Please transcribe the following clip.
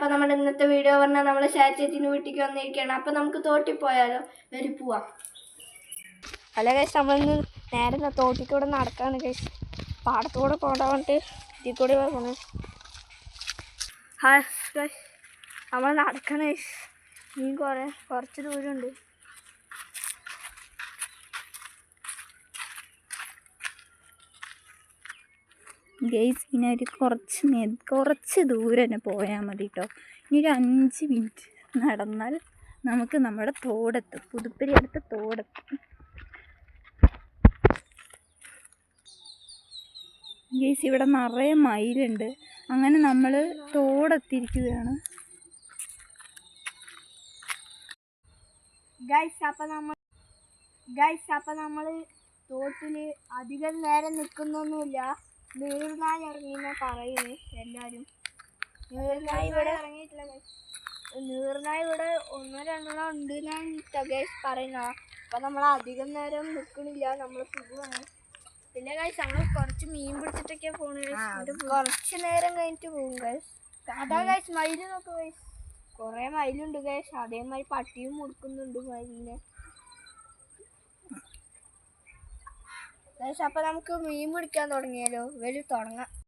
അപ്പോൾ നമ്മുടെ ഇന്നത്തെ വീഡിയോ പറഞ്ഞാൽ നമ്മൾ ഷാ ചേച്ചിൻ്റെ വീട്ടിലേക്ക് വന്നിരിക്കുകയാണ്. അപ്പോൾ നമുക്ക് തോട്ടിൽ പോയാലോ? വരി പോവാം. അല്ല ഗൈസ്, നമ്മളിന്ന് നേരെ തോട്ടിക്കൂടെ നടക്കാണ് ഗൈസ്. പാടത്തൂടെ പോകാൻ വേണ്ടിയിട്ട് ഇതിൽ കൂടി പോകണം. ഹായ് ഗൈസ്, നമ്മൾ നടക്കണം ഗൈസ്. ഇനി കുറച്ച് ദൂരമുണ്ട്. ഗൈസ് ഇനി ഒരു കുറച്ച് ദൂരം തന്നെ പോയാൽ മതി കേട്ടോ. ഇനി ഒരു 5 മിനിറ്റ് നടന്നാൽ നമുക്ക് നമ്മുടെ തോടെത്തും. പുതുപ്പരി അടുത്ത് തോടെത്തും. ഗൈസ് ഇവിടെ നിറയെ മയിലുണ്ട്. അങ്ങനെ നമ്മൾ തോടെത്തിയിരിക്കുകയാണ്. ഗൈസ് അപ്പം നമ്മൾ തോട്ടിൽ അധികം നേരം നിൽക്കുന്നൊന്നുമില്ല. നീർനായ ഇറങ്ങിയെന്നാ പറയുന്നത് എല്ലാവരും. നീർനായ ഇവിടെ ഇറങ്ങിയിട്ടില്ല ഗൈസ്. നീർനായ ഇവിടെ 1-2 ഉണ്ട് എന്നാണ് ഗൈസ് പറയുന്നത്. അപ്പം നമ്മൾ അധികം നേരം നിൽക്കണില്ല, നമ്മൾ സുഖമാണ്. പിന്നെ ഗൈസ് നമ്മൾ കുറച്ച് മീൻ പിടിച്ചിട്ടൊക്കെ പോകുന്നത്. കുറച്ച് നേരം കഴിഞ്ഞിട്ട് പോകും ഗൈസ്. അതാ ഗൈസ് മയിൽ നോക്ക് ഗൈസ്, കുറേ മയിലുണ്ട് ഗൈസ്. അതേമാതിരി പട്ടിയും മുടുക്കുന്നുണ്ട് മയിലിനെ ഗൈസ്. അപ്പം നമുക്ക് മീൻ പിടിക്കാൻ തുടങ്ങിയാലോ? തുടങ്ങാം.